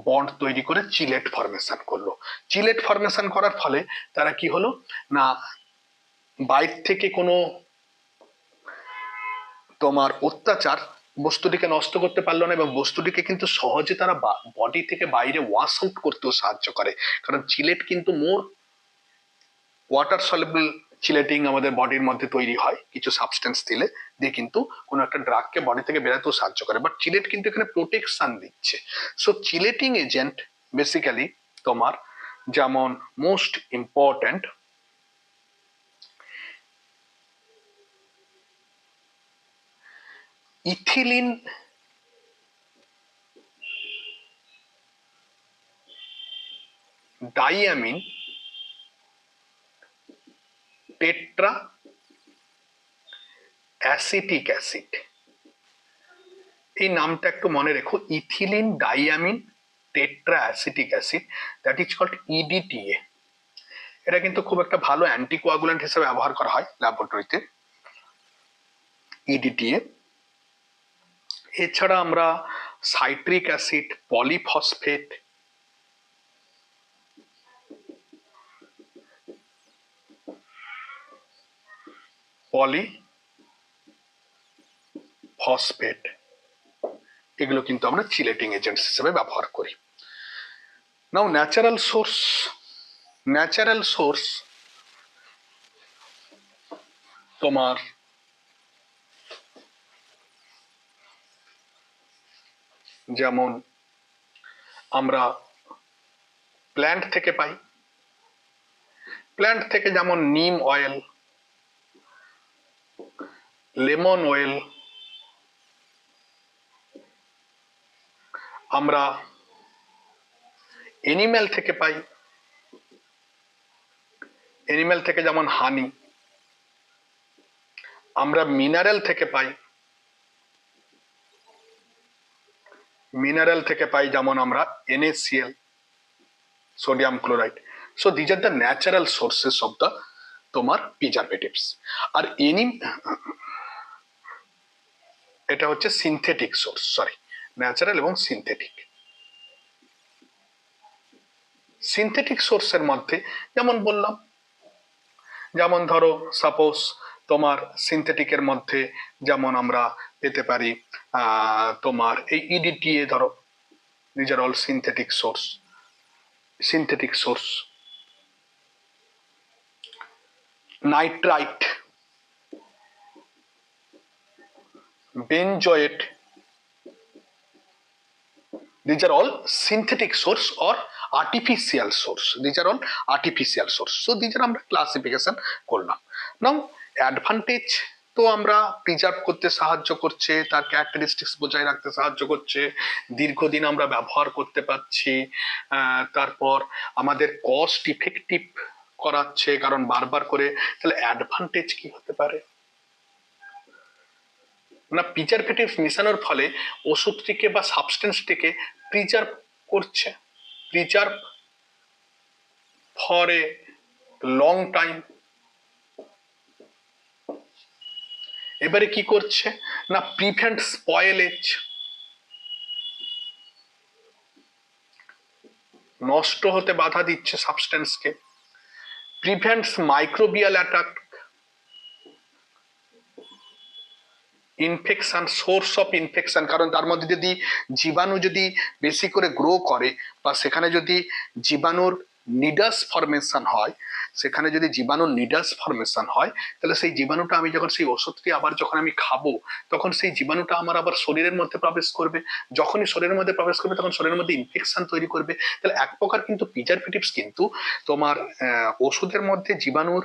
বন্ড তৈরি করে চিলেট ফরমেশন করলো। চিলেট ফরমেশন করার ফলে তারা কি হলো না, বাইরে থেকে কোনো তোমার অত্যাচার বস্তুটিকে নষ্ট করতে পারলো না, এবং বস্তুটিকে কিন্তু সহজে তারা বডি থেকে বাইরে ওয়াশ আউট করতেও সাহায্য করে। কারণ চিলেট কিন্তু মোর ওয়াটার সলিউবল চিলেটিং আমাদের বডির মধ্যে তৈরি হয় কিছু সাবস্টেন্স দিলে, দিয়ে কিন্তু কোনো একটা ড্রাগকে বডি থেকে বেরোতেও সাহায্য করে। বাট চিলেট কিন্তু এখানে প্রোটেকশন দিচ্ছে। সো চিলেটিং এজেন্ট বেসিক্যালি তোমার যেমন most important ethylene diamine tetra acetic acid, এই নামটা একটু মনে রেখো, ethylene diamine tetra acetic acid, that is called EDTA. এটা কিন্তু খুব একটা ভালো অ্যান্টিকোয়াগুলেন্ট হিসেবে ব্যবহার করা হয় ল্যাবরেটরিতে, ইডিটিএ। এছাড়া আমরা সাইট্রিক অ্যাসিড, পলিফসফেট, পলিফসফেট, এগুলো কিন্তু আমরা চিলেটিং এজেন্টস হিসেবে ব্যবহার করি। নাও ন্যাচারাল সোর্স। ন্যাচারাল সোর্স তোমার যেমন আমরা প্ল্যান্ট থেকে পাই। প্ল্যান্ট থেকে যেমন নিম অয়েল, লেমন অয়েল, আমরা এনিম্যাল থেকে পাই। এনিম্যাল থেকে যেমন হানি, আমরা মিনারেল থেকে পাই। মিনারেল থেকে পাই যেমন আমরা NaCl, sodium chloride. So these are the natural sources of the তোমার প্রিজারভেটিভস। আর এটা হচ্ছে সিনথেটিক সোর্স, সরি, ন্যাচারাল এবং সিনথেটিক। সিনথেটিক সোর্সের মধ্যে যেমন বললাম, যেমন ধরো সাপোজ তোমার সিনথেটিকের মধ্যে যেমন আমরা পেতে পারি তোমার এই ইডিটিএ, ধরো these are all synthetic source. Synthetic source nitrite, benzoate, these are all synthetic source or artificial source. These are all artificial source. So these are আমরা ক্লাসিফিকেশন করলাম। নাও অ্যাডভান্টেজ তো আমরা প্রিজার্ভ করতে সাহায্য করছে, তার ক্যারেক্টারিস্টিক্স বজায় রাখতে সাহায্য করছে, দীর্ঘদিন আমরা ব্যবহার করতে পারছি, তারপর আমাদের কস্ট ইফেক্টিভ করাচ্ছে কারণ বারবার করে। তাহলে অ্যাডভান্টেজ কি হতে পারে না, প্রিজারভেটিভস মেশানোর ফলে ওষুধটিকে বা সাবস্টেন্সটিকে প্রিজার্ভ করছে, preserve for a long time. এবারে কি করছে না, প্রিভেন্ট স্পয়েলেজ, নষ্ট হতে বাধা দিচ্ছে সাবস্টেন্সকে, prevents microbial attack, infection, source of infection, কারণ তার মধ্যে যদি জীবাণু যদি বেশি করে গ্রো করে বা সেখানে যদি জীবাণুর নিডাস ফরমেশন হয়, সেখানে যদি জীবাণু নিডাস ফরমেশন হয়, তাহলে সেই জীবাণুটা আমি যখন সেই ওষুধটি আবার যখন আমি খাবো, তখন সেই জীবাণুটা আমার আবার শরীরের মধ্যে প্রবেশ করবে। যখনই শরীরের মধ্যে প্রবেশ করবে তখন শরীরের মধ্যে ইনফেকশন তৈরি করবে। তাহলে এক প্রকার কিন্তু প্রিজারভেটিভস কিন্তু তোমার ওষুধের মধ্যে জীবাণুর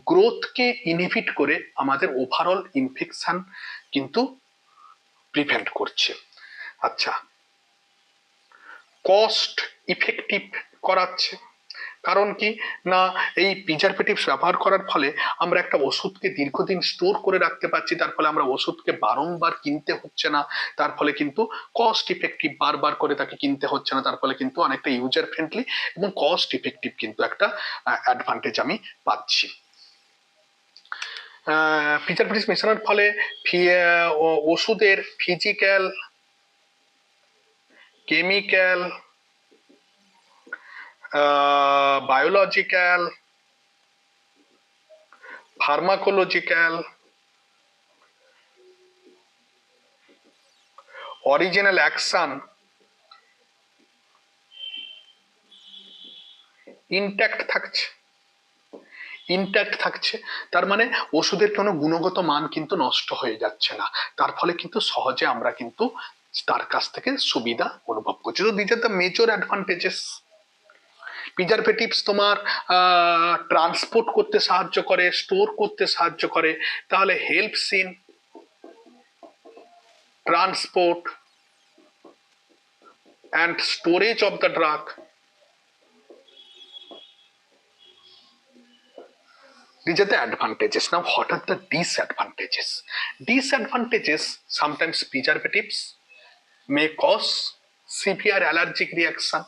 গ্রোথকে ইনহিবিট করে আমাদের ওভারঅল ইনফেকশন কিন্তু প্রিভেন্ট করছে। আচ্ছা, কস্ট ইফেক্টিভ করাচ্ছে। কারণ কি না, এই প্রিজারভেটিভস ব্যবহার করার ফলে আমরা একটা ওষুধকে দীর্ঘদিন স্টোর করে রাখতে পারছি, তার ফলে আমরা ওষুধকে বারংবার কিনতে হচ্ছে না, তার ফলে কিন্তু কস্ট ইফেক্টিভ, বারবার করে তাকে কিনতে হচ্ছে না, তার ফলে কিন্তু অনেকটা ইউজার ফ্রেন্ডলি এবং কস্ট ইফেক্টিভ কিন্তু একটা অ্যাডভান্টেজ আমি পাচ্ছি। প্রিজারভেটিভস মেশানোর ফলে ওষুধের physical, chemical, biological, pharmacological, original action intact থাকছে। তার মানে ওষুধের কোনো গুণগত মান কিন্তু নষ্ট হয়ে যাচ্ছে না, তার ফলে কিন্তু সহজে আমরা কিন্তু তার কাছ থেকে সুবিধা অনুভব করছি। তো this are the major advantages. Preservatives তোমার ট্রান্সপোর্ট করতে সাহায্য করে, স্টোর করতে সাহায্য করে, তাহলে helps in transport and storage of the drug. These are the advantages. Now, what are the disadvantages? Disadvantages, sometimes preservatives may cause severe allergic reaction.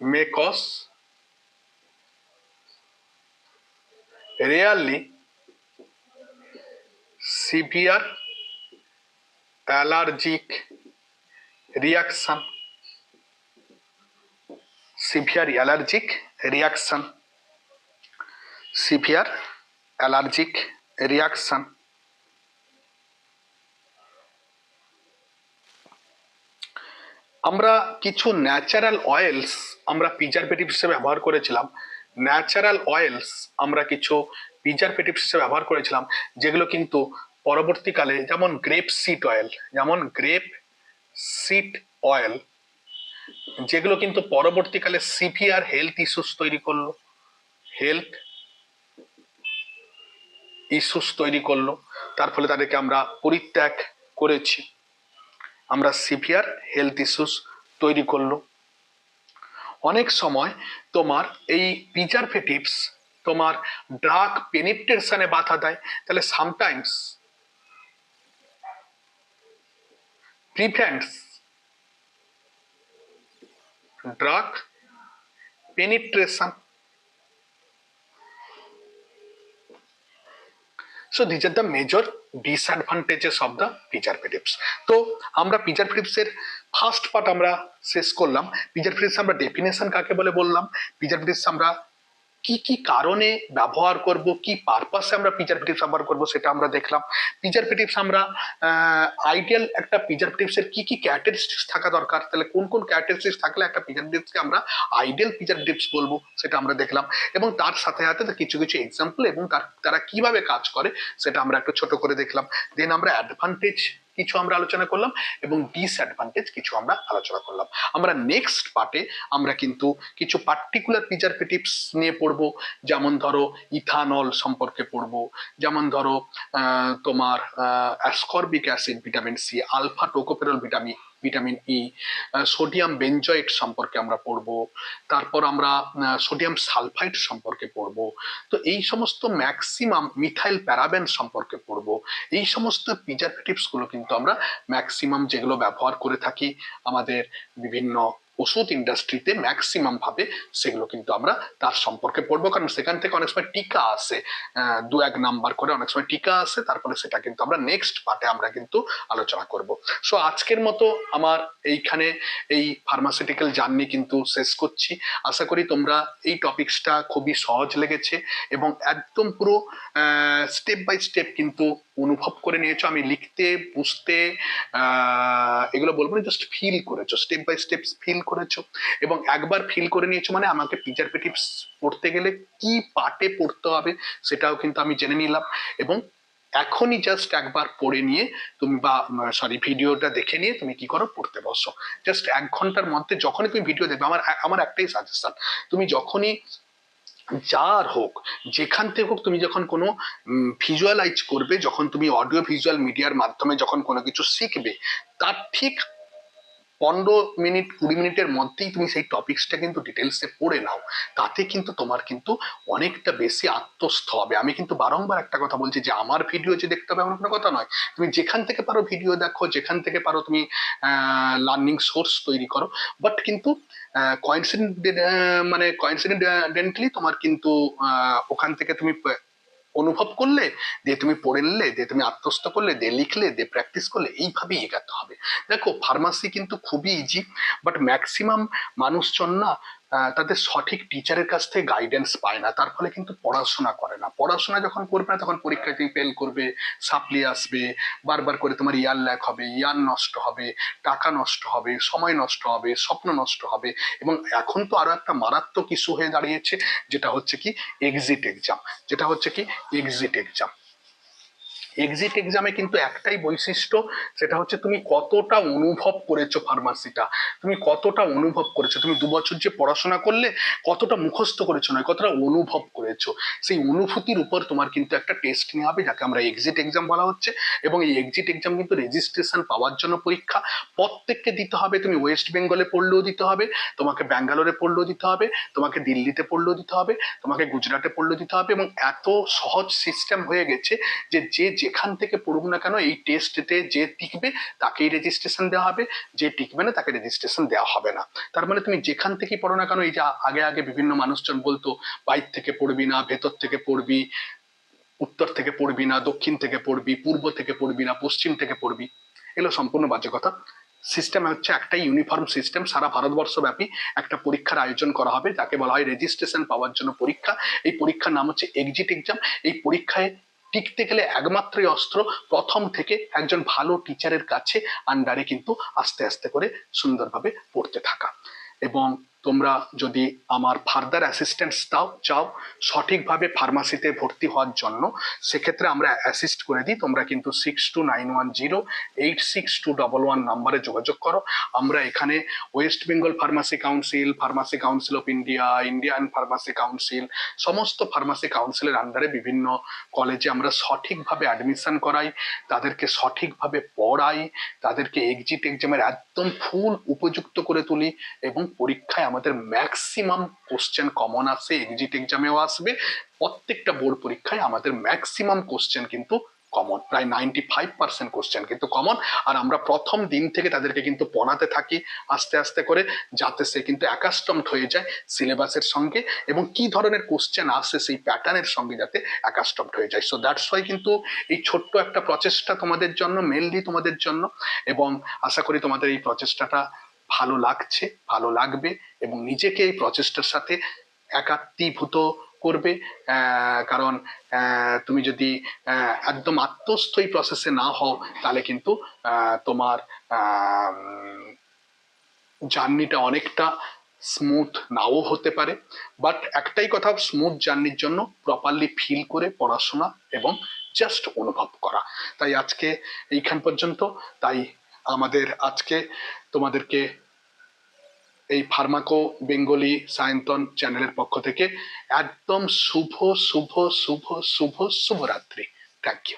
May cause rarely severe allergic reaction. Severe allergic reaction. Severe allergic reaction. আমরা কিছু natural oils আমরা preservative হিসেবে ব্যবহার করেছিলাম। Natural oils আমরা কিছু preservative হিসেবে ব্যবহার করেছিলাম, যেগুলো কিন্তু পরবর্তীকালে, যেমন গ্রেপ সিড অয়েল, যেগুলো কিন্তু পরবর্তীকালে সিভিয়ার হেলথ ইস্যুস তৈরি করলো, তার ফলে তাদেরকে আমরা পরিত্যাগ করেছি। আমরা সিভিয়ার হেলথ ইস্যুস তৈরি করলো। অনেক সময় তোমার এই প্রিজারভেটিভস তোমার ড্রাগ পেনিট্রেশনে বাধা দেয়, তাহলে sometimes prevents drug penetration. So these are the major disadvantages of the preservatives. তো আমরা প্রিজারভেটিভস এর ফার্স্ট পার্ট আমরা শেষ করলাম। প্রিজারভেটিভস আমরা ডেফিনেশন কাকে বলে বললাম, প্রিজারভেটিভস আমরা কি কি কারণে ব্যবহার করব, কি পারপাসে আমরা প্রিজারভেটিভস ব্যবহার করব সেটা আমরা দেখলাম। প্রিজারভেটিভস আমরা আইডিয়াল একটা প্রিজারভেটিভস এর কি কি ক্যারেক্টারিস্টিক্স থাকা দরকার, তাহলে কোন কোন ক্যারেক্টারিস্টিক্স থাকলে একটা প্রিজারভেটিভসকে আমরা আইডিয়াল প্রিজারভেটিভস বলবো সেটা আমরা দেখলাম, এবং তার সাথে সাথে কিছু কিছু এক্সাম্পল এবং তারা কিভাবে কাজ করে সেটা আমরা একটু ছোট করে দেখলাম। দেন আমরা অ্যাডভান্টেজ কিছু আমরা আলোচনা করলাম এবং ডিসঅ্যাডভান্টেজ কিছু আমরা আলোচনা করলাম। আমরা নেক্সট পার্টে আমরা কিন্তু কিছু পার্টিকুলার প্রিজারভেটিভস নিয়ে পড়বো, যেমন ধরো ইথানল সম্পর্কে পড়বো, যেমন ধরো তোমার ascorbic acid, vitamin C, alpha tocopherol vitamin E, sodium benzoate সম্পর্কে আমরা পড়বো, তারপর আমরা সোডিয়াম সালফাইড সম্পর্কে পড়বো। তো এই সমস্ত ম্যাক্সিমাম মিথাইল প্যারাবেন সম্পর্কে পড়বো। এই সমস্ত প্রিজারভেটিভস গুলো কিন্তু আমরা ম্যাক্সিমাম যেগুলো ব্যবহার করে থাকি আমাদের বিভিন্ন ওষুধ ইন্ডাস্ট্রিতে ম্যাক্সিমাম ভাবে সেগুলো কিন্তু আমরা তার সম্পর্কে পড়বো, কারণ সেখান থেকে অনেক সময় টিকা আসে, 2-1 নাম্বার করে অনেক সময় টিকা আসে, তারপরে সেটা কিন্তু আমরা নেক্সট পার্টে আমরা কিন্তু আলোচনা করব। সো আজকের মতো আমার এইখানে এই ফার্মাসিউটিক্যাল জার্নি কিন্তু শেষ করছি। আশা করি তোমরা এই টপিকসটা খুবই সহজ লেগেছে এবং একদম পুরো স্টেপ বাই স্টেপ কিন্তু অনুভব করে নিয়েছো। আমি লিখতে বুঝতে এগুলো বলবো না, জাস্ট ফিল করেছো, স্টেপ বাই স্টেপ ফিল করেছো। এবং একবার ফিল করে নিয়েছো মানে আমাকে প্রিজারভেটিভস পড়তে গেলে কি পার্টে পড়তে হবে সেটাও কিন্তু আমি জেনে নিলাম। এবং এখনই জাস্ট একবার পড়ে নিয়ে তুমি বা ভিডিওটা দেখে নিয়ে তুমি কি করো, পড়তে বসো। জাস্ট 1 ঘন্টার মধ্যে যখনই তুমি ভিডিও দেখবে, আমার একটাই সাজেশন, তুমি যখনই যার হোক যেখান থেকে হোক, তুমি যখন কোনো ভিজুয়ালাইজ করবে, যখন তুমি অডিও ভিজুয়াল মিডিয়ার মাধ্যমে যখন কোনো কিছু শিখবে, তার ঠিক 15 মিনিট 20 মিনিটের মধ্যেই তুমি সেই টপিকসটা কিন্তু ডিটেলসে পড়ে নাও। তাতে কিন্তু তোমার কিন্তু অনেকটা বেশি আত্মস্থ হবে। আমি কিন্তু বারংবার একটা কথা বলছি যে আমার ভিডিও যে দেখতে হবে এমন কোনো কথা নয়, তুমি যেখান থেকে পারো ভিডিও দেখো, যেখান থেকে পারো তুমি লার্নিং সোর্স তৈরি করো। বাট কিন্তু কোইন্সিডেন্টালি তোমার কিন্তু ওখান থেকে তুমি অনুভব করলে, দিয়ে তুমি পড়ে নিলে, দিয়ে তুমি আত্মস্থ করলে, দিয়ে লিখলে, দিয়ে প্র্যাকটিস করলে, এইভাবেই এগাতে হবে। দেখো ফার্মাসি কিন্তু খুবই ইজি, বাট ম্যাক্সিমাম মানুষজন না তাদের সঠিক টিচারের কাছ থেকে গাইডেন্স পায় না, তার ফলে কিন্তু পড়াশোনা করে না। পড়াশোনা যখন করবে না তখন পরীক্ষায় তুমি ফেল করবে, সাপ্লি আসবে, বারবার করে তোমার ইয়ার ল্যাক হবে, ইয়ার নষ্ট হবে, টাকা নষ্ট হবে, সময় নষ্ট হবে, স্বপ্ন নষ্ট হবে। এবং এখন তো আরো একটা মারাত্মক ইস্যু হয়ে দাঁড়িয়েছে, যেটা হচ্ছে কি এক্সিট এক্সাম। যেটা হচ্ছে কি এক্সিট এক্সাম। এক্সিট এক্সামে কিন্তু একটাই বৈশিষ্ট্য, সেটা হচ্ছে তুমি কতটা অনুভব করেছো ফার্মাসিটা, তুমি কতটা অনুভব করেছো, তুমি 2 বছর যে পড়াশোনা করলে কতটা মুখস্থ করেছো নয়, কতটা অনুভব করেছো, সেই অনুভূতির উপর তোমার কিন্তু একটা টেস্ট নেওয়া হবে, যাকে আমরা এক্সিট এক্সাম বলা হচ্ছে। এবং এই এক্সিট এক্সাম কিন্তু রেজিস্ট্রেশন পাওয়ার জন্য পরীক্ষা, প্রত্যেককে দিতে হবে। তুমি ওয়েস্ট বেঙ্গলে পড়লেও দিতে হবে, তোমাকে ব্যাঙ্গালোরে পড়লেও দিতে হবে, তোমাকে দিল্লিতে পড়লেও দিতে হবে, তোমাকে গুজরাটে পড়লেও দিতে হবে। এবং এত সহজ সিস্টেম হয়ে গেছে যে যেখান থেকে পড়ুক না কেন, এই টেস্টে যে টিকবে তাকেই রেজিস্ট্রেশন দেওয়া হবে, যে টিকবে না তাকে রেজিস্ট্রেশন দেওয়া হবে না। তার মানে তুমি যেখান থেকেই পড়ো না কেন, এই যে আগে আগে বিভিন্ন মানুষজন বলতো বাইর থেকে পড়বি না, ভেতর থেকে পড়বি, উত্তর থেকে পড়বি না, দক্ষিণ থেকে পড়বি, পূর্ব থেকে পড়বি না, পশ্চিম থেকে পড়বি, এগুলো সম্পূর্ণ বাজে কথা। সিস্টেম হচ্ছে একটাই ইউনিফর্ম সিস্টেম, সারা ভারতবর্ষ ব্যাপী একটা পরীক্ষার আয়োজন করা হবে, যাকে বলা হয় রেজিস্ট্রেশন পাওয়ার জন্য পরীক্ষা। এই পরীক্ষার নাম হচ্ছে এক্সিট এক্সাম। এই পরীক্ষায় টিকতে গেলে একমাত্রই অস্ত্র প্রথম থেকে একজন ভালো টিচারের কাছে আন্ডারে কিন্তু আস্তে আস্তে করে সুন্দরভাবে পড়তে থাকা। এবং তোমরা যদি আমার ফার্দার অ্যাসিস্ট্যান্স চাও সঠিকভাবে ফার্মাসিতে ভর্তি হওয়ার জন্য, সেক্ষেত্রে আমরা অ্যাসিস্ট করে দিই। তোমরা কিন্তু 6291086211 নাম্বারে যোগাযোগ করো। আমরা এখানে West Bengal pharmacy council, pharmacy council of India, Indian pharmacy council, সমস্ত ফার্মাসি কাউন্সিলের আন্ডারে বিভিন্ন কলেজে আমরা সঠিকভাবে অ্যাডমিশন করাই, তাদেরকে সঠিকভাবে পড়াই, তাদেরকে এক্সিট এক্সামের একদম ফুল উপযুক্ত করে তুলি। এবং পরীক্ষায় আমাদের ম্যাক্সিমাম কোশ্চেন কমন আসে, এক্সিট এক্সামেও আসবে, প্রত্যেকটা বোর্ড পরীক্ষায় আমাদের ম্যাক্সিমাম কোশ্চেন কিন্তু কমন, প্রায় 95% কোশ্চেন কিন্তু কমন। আর আমরা প্রথম দিন থেকে তাদেরকে কিন্তু পড়াতে থাকি আস্তে আস্তে করে, যাতে সে কিন্তু অ্যাকাস্টমড হয়ে যায় সিলেবাসের সঙ্গে, এবং কি ধরনের কোশ্চেন আসে সেই প্যাটার্নের সঙ্গে যাতে অ্যাকাস্টমড হয়ে যায়। সো দ্যাটস ওয়াই কিন্তু এই ছোট্ট একটা প্রচেষ্টা তোমাদের জন্য, মেনলি তোমাদের জন্য। এবং আশা করি তোমাদের এই প্রচেষ্টাটা ভালো লাগছে, ভালো লাগবে, এবং নিজেকে এই প্রচেষ্টার সাথে একাত্মীভূত করবে। কারণ তুমি যদি একদম আত্মস্থ এই প্রসেসে না হও, তাহলে কিন্তু তোমার জার্নিটা অনেকটা স্মুথ নাও হতে পারে। বাট একটাই কথা, স্মুথ জার্নির জন্য প্রপারলি ফিল করে পড়াশোনা এবং জাস্ট অনুভব করা। তাই আজকে এইখান পর্যন্ত। তাই আমাদের আজকে তোমাদেরকে এই ফার্মাকো বেঙ্গলি সায়ন্তন চ্যানেলের পক্ষ থেকে একদম শুভ শুভ শুভ শুভ শুভরাত্রি। Thank you.